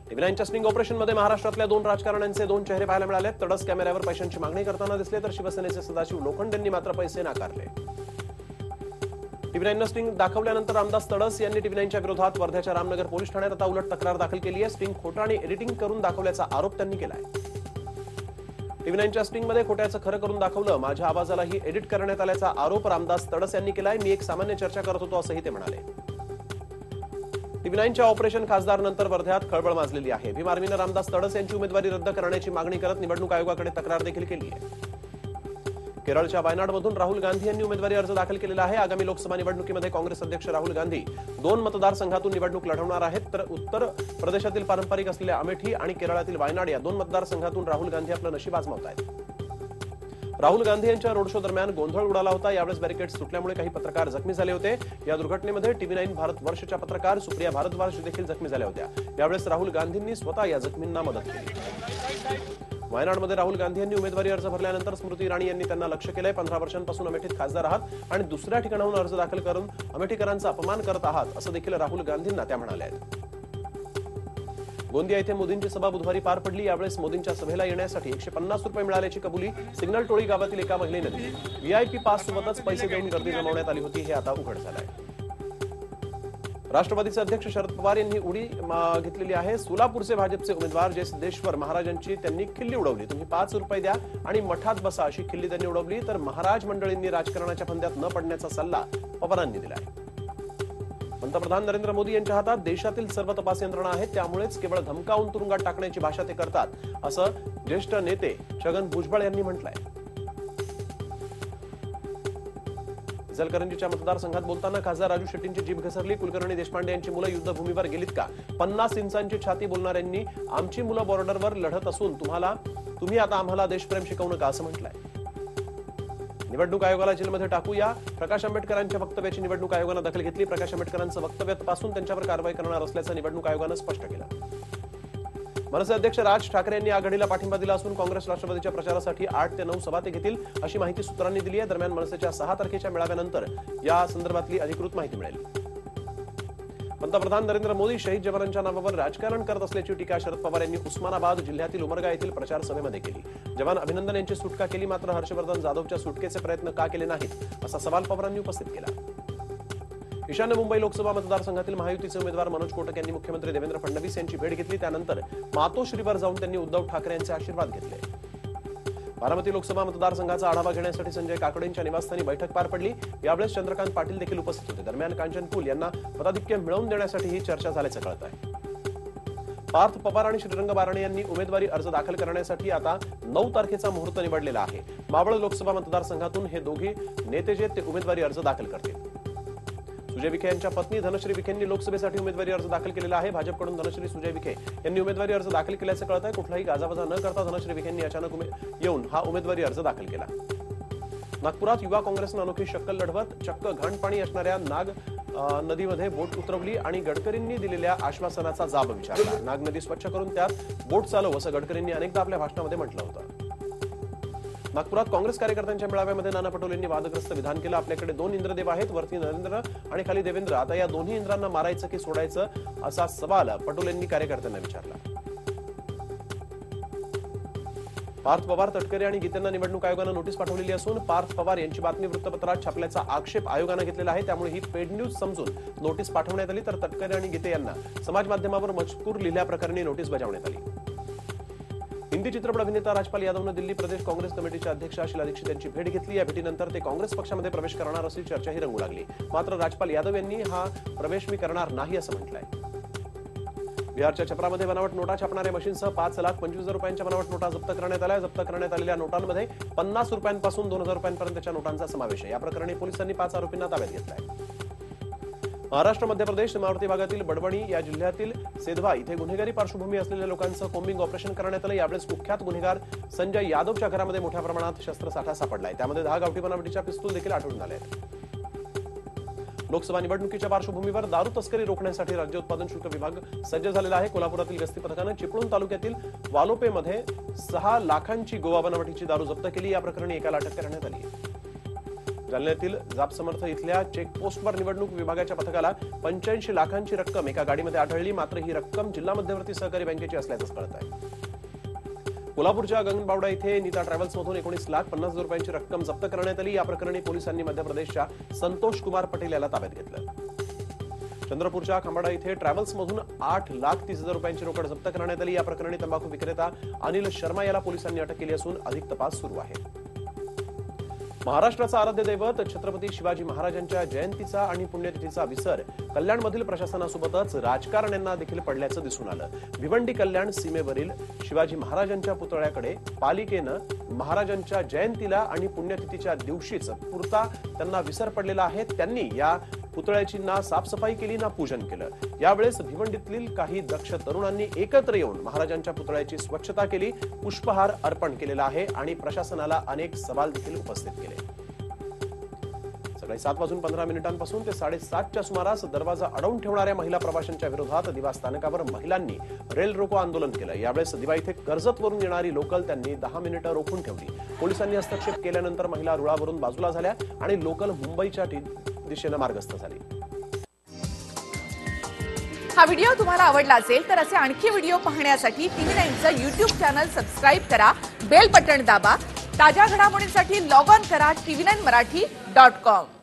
टीव्ही9च्या sting ऑपरेशनमध्ये महाराष्ट्रातल्या 2 राजकारण्यांचे 2 चेहरे पाहायला मिळाले। तडस कॅमेऱ्यावर पैशांची मागणी करताना दिसले, तर शिवसेनेचे सदाशिव लोखंड यांनी मात्र पैसे नाकारले। टीव्ही9नं स्टिंग दाखवल्यानंतर रामदास तडस यांनी टीव्ही9च्या विरोधात वर्ध्याच्या रामनगर पोलीस ठाण्यात आता उलट तक्रार दाखल केली आहे। स्टिंग खोटा आणि एडिटिंग करून दाखवल्याचा आरोप त्यांनी केला आहे। टीव्ही9च्या स्टिंगमध्ये खोट्याचं खरं करून दाखवलं, माझ्या आवाजालाही एडिट करण्यात आल्याचा आरोप रामदास तडस यांनी केलाय। मी एक सामान्य चर्चा करत होतो असंही ते म्हणाले। टीव्ही9च्या ऑपरेशन खासदार नंतर वर्ध्यात खळबळ माजलेली आहे। भीम आर्मीनं रामदास तडस यांची उमेदवारी रद्द करण्याची मागणी करत निवडणूक आयोगाकडे तक्रार देखील केली आहे। केरळच्या वायनाडमधून राहुल गांधी यांनी उमेदवारी अर्ज दाखल केलेला आहे। आगामी लोकसभा निवडणुकीमध्ये काँग्रेस अध्यक्ष राहुल गांधी 2 मतदारसंघातून निवडणूक लढवणार आहेत, तर उत्तर प्रदेशातील पारंपरिक असलेल्या अमेठी आणि केरळातील वायनाड या 2 मतदारसंघातून राहुल गांधी आपलं नशीब आजमावत आहेत। राहुल गांधी यांच्या रोड शो दरम्यान गोंधळ उडाला होता। यावेळेस बॅरिकेड्स तुटल्यामुळे काही पत्रकार जखमी झाले होते। या दुर्घटनेमध्ये टीव्ही9 भारतवर्षच्या पत्रकार सुप्रिया भारद्वाज देखील जखमी झाल्या होत्या। यावेळेस राहुल गांधींनी स्वतः या जखमींना मदत केली। वायनाडमध्ये राहुल गांधी यांनी उमेदवारी अर्ज भरल्यानंतर स्मृती इराणी यांनी त्यांना लक्ष्य केलंय। 15 वर्षांपासून अमेठीत खासदार आहात आणि दुसऱ्या ठिकाणाहून अर्ज दाखल करून अमेठीकरांचा अपमान करत आहात, असं देखील राहुल गांधींना त्या म्हणाल्या आहेत। गोंदिया येथे मोदींची सभा बुधवारी पार पडली। यावेळेस मोदींच्या सभेला येण्यासाठी 150 रुपये मिळाल्याची कबुली सिग्नल टोळी गावातील एका महिलेने दिली। व्हीआयपी पास सोबतच पैसे देऊन गर्दी जमवण्यात आली होती, हे आता उघड झालंय। राष्ट्रवादीचे अध्यक्ष शरद पवार यांनी उडी घेतलेली आहे। सोलापूरचे भाजपचे उमेदवार जय सिद्धेश्वर महाराजांची त्यांनी खिल्ली उडवली। तुम्ही 5 रुपये द्या आणि मठात बसा अशी खिल्ली त्यांनी उडवली, तर महाराज मंडळींनी राजकारणाच्या फंद्यात न पडण्याचा सल्ला पवारांनी दिला आहे। पंतप्रधान नरेंद्र मोदी यांच्या हातात देशातील सर्व तपास यंत्रणा आहेत, त्यामुळेच केवळ धमकावून तुरुंगात टाकण्याची भाषा ते करतात, असं ज्येष्ठ नेते छगन भुजबळ यांनी म्हटलंय। इचलकरंजीच्या मतदारसंघात बोलताना खासदार राजू शेट्टींची जीभ घसरली। कुलकर्णी देशपांडे यांची मुलं युद्धभूमीवर गेलीत का? 50 इंचांची छाती बोलणाऱ्यांनी आमची मुलं बॉर्डरवर लढत असून तुम्ही आता आम्हाला देशप्रेम शिकवू नका, असं म्हटलंय। निवडणूक आयोगाला जेलमध्ये टाकूया, प्रकाश आंबेडकरांच्या वक्तव्याची निवडणूक आयोगानं दखल घेतली। प्रकाश आंबेडकरांचं वक्तव्य तपासून त्यांच्यावर कारवाई करणार असल्याचं निवडणूक आयोगानं स्पष्ट केलं। मनसे अध्यक्ष राज ठाकरे यांनी आघाडीला पाठिंबा दिला असून काँग्रेस राष्ट्रवादीच्या प्रचारासाठी 8 ते 9 सभा ते घेतील, अशी माहिती सूत्रांनी दिली आहे। दरम्यान मनसेच्या 6 तारखेच्या मेळाव्यानंतर या संदर्भातली अधिकृत माहिती मिळेल। पंतप्रधान नरेंद्र मोदी शहीद जवानांच्या नावावर राजकारण करत असल्याची टीका शरद पवार यांनी उस्मानाबाद जिल्ह्यातील उमरगा येथील प्रचार सभेमध्ये केली। जवान अभिनंदन यांची सुटका केली, मात्र हर्षवर्धन जाधवच्या सुटकेचे प्रयत्न का केले नाहीत, असा सवाल पवारांनी उपस्थित केला। ईशान्य मुंबई लोकसभा मतदारसंघातील महायुतीचे उमेदवार मनोज कोटक यांनी मुख्यमंत्री देवेंद्र फडणवीस यांची भेट घेतली। त्यानंतर मातोश्रीवर जाऊन त्यांनी उद्धव ठाकरे यांचे आशीर्वाद घेतले। बारामती लोकसभा मतदारसंघाचा आढावा घेण्यासाठी संजय काकडेंच्या निवासस्थानी बैठक पार पडली। यावेळेस चंद्रकांत पाटील देखील उपस्थित होते। दरम्यान कांचन कुल यांना पदाधिक्य मिळवून देण्यासाठी ही चर्चा झाल्याचं कळत आहे। पार्थ पवार आणि श्रीरंग बारणे यांनी उमेदवारी अर्ज दाखल करण्यासाठी आता 9 तारखेचा मुहूर्त निवडलेला आहे। मावळ लोकसभा मतदारसंघातून हे दोघे नेते जे ते उमेदवारी अर्ज दाखल करतील। सुजय विखे यांच्या पत्नी धनश्री विखेंनी लोकसभेसाठी उमेदवारी अर्ज दाखल केलेला आहे। भाजपकडून धनश्री सुजय विखे यांनी उमेदवारी अर्ज दाखल केल्याचं कळत आहे। कुठलाही गाजावाजा न करता धनश्री विखेंनी अचानक येऊन हा उमेदवारी अर्ज दाखल केला। नागपुरात युवा काँग्रेसनं अनोखी शक्कल लढवत चक्क घाणपाणी असणाऱ्या नाग नदीमध्ये बोट उतरवली आणि गडकरींनी दिलेल्या आश्वासनाचा जाब विचारला। नाग नदी स्वच्छ करून त्यात बोट चालव, असं गडकरींनी अनेकदा आपल्या भाषणामध्ये म्हटलं होतं। नागपुरात काँग्रेस कार्यकर्त्यांच्या मेळाव्यामध्ये नाना पटोलेंनी वादग्रस्त विधान केलं। आपल्याकडे 2 इंद्रदेव आहेत, वरती नरेंद्र आणि खाली देवेंद्र, आता या दोन्ही इंद्रांना मारायचं की सोडायचं, असा सवाल पटोलेंनी कार्यकर्त्यांना विचारला। पार्थ पवार, तटकरे आणि गीतेंना निवडणूक आयोगानं नोटीस पाठवलेली असून पार्थ पवार यांची बातमी वृत्तपत्रात छापल्याचा आक्षेप आयोगानं घेतलेला आहे। त्यामुळे ही पेड न्यूज समजून नोटीस पाठवण्यात आली, तर तटकरे आणि गीते यांना समाज माध्यमावर मजकूर लिहिल्याप्रकरणी नोटीस बजावण्यात आली। हिंदी चित्रपट अभिनेता राजपाल यादवनं दिल्ली प्रदेश काँग्रेस कमिटीच्या अध्यक्षा शीला दीक्षित यांची भेट घेतली। या भेटीनंतर ते काँग्रेस पक्षामध्ये प्रवेश करणार असल्याची चर्चाही रंगू लागली। मात्र राजपाल यादव यांनी हा प्रवेश मी करणार नाही, असं म्हटलंय। बिहारच्या छपरामध्ये बनावट नोटा छापणाऱ्या मशीनसह 5,25,000 रुपयांच्या बनावट नोटा जप्त करण्यात आल्या। जप्त करण्यात आलेल्या नोटांमध्ये 50 रुपयांपासून 2,000 रुपयांपर्यंतच्या नोटांचा समावेश आहे। या प्रकरणी पोलिसांनी 5 आरोपींना ताब्यात घेतलाय। महाराष्ट्र मध्य प्रदेश सीमावर्ती भागातील बडवणी या जिल्ह्यातील सेधवा इथे गुन्हेगारी पार्श्वभूमी असलेल्या लोकांचं कोम्बिंग ऑपरेशन करण्यात आलं। यावेळेस कुख्यात गुन्हेगार संजय यादवच्या घरामध्ये मोठ्या प्रमाणात शस्त्रसाठा सापडलाय। त्यामध्ये 10 गावठी बनावटीच्या पिस्तूल देखील आढळून आले आहेत। लोकसभा निवडणुकीच्या पार्श्वभूमीवर दारू तस्करी रोखण्यासाठी राज्य उत्पादन शुल्क विभाग सज्ज झालेला आहे। कोल्हापुरातील गस्ती पथकानं चिपळूण तालुक्यातील वालोपेमध्ये 6 लाखांची गोवा बनावटीची दारू जप्त केली। या प्रकरणी एकाला अटक करण्यात आली आहे। जालन्यातील जापसमर्थ इथल्या चेकपोस्टवर निवडणूक विभागाच्या पथकाला 85 लाखांची रक्कम एका गाडीमध्ये आढळली. मात्र ही रक्कम जिल्हा मध्यवर्ती सहकारी बँकेची असल्याचं कळत आहे. कोल्हापूरच्या गगनबावडा इथे नीता ट्रॅव्हल्समधून 19,50,000 रुपयांची रक्कम जप्त करण्यात आली. या प्रकरणी पोलिसांनी मध्य प्रदेशच्या संतोष कुमार पटेल याला ताब्यात घेतलं. चंद्रपूरच्या खांबाडा इथे ट्रॅव्हल्समधून 8,30,000 रुपयांची रोकड जप्त करण्यात आली. या प्रकरणी तंबाखू विक्रेता अनिल शर्मा याला पोलिसांनी अटक केली असून अधिक तपास सुरू आहे. महाराष्ट्राचा आराध्य दैवत छत्रपती शिवाजी महाराजांच्या जयंतीचा आणि पुण्यतिथीचा विसर कल्याणमधील प्रशासनासोबतच राजकारण्यांना देखील पडल्याचं दिसून आलं. भिवंडी कल्याण सीमेवरील शिवाजी महाराजांच्या पुतळ्याकडे पालिकेनं महाराजांच्या जयंतीला आणि पुण्यतिथीच्या दिवशीच पुरता त्यांना विसर पडलेला आहे. त्यांनी या पुतळ्याची ना साफसफाई केली ना पूजन केलं. यावेळेस भिवंडीतील काही दक्ष तरुणांनी एकत्र येऊन महाराजांच्या पुतळ्याची स्वच्छता केली, पुष्पहार अर्पण केलेला आहे आणि प्रशासनाला अनेक सवाल देखील उपस्थित केले. सकाळी 7:15 ते 7:30च्या सुमारास दरवाजा अडवून ठेवणाऱ्या महिला प्रवाशांच्या विरोधात दिवा स्थानकावर महिलांनी रेल रोको आंदोलन केलं. यावेळेस दिवा इथे कर्जतवरून येणारी लोकल त्यांनी 10 मिनिटं रोखून ठेवली. पोलिसांनी हस्तक्षेप केल्यानंतर महिला रुळावरून बाजूला झाल्या आणि लोकल मुंबईच्या दिशेने मार्गस्थ झाली. हा व्हिडिओ तुम्हाला आवडला असेल तर असे आणखी व्हिडिओ पाहण्यासाठी TV9चं YouTube चॅनल सबस्क्राइब करा, बेल बटन दाबा. ताज्या घडामोडींसाठी लॉग ऑन करा tv9marathi.com.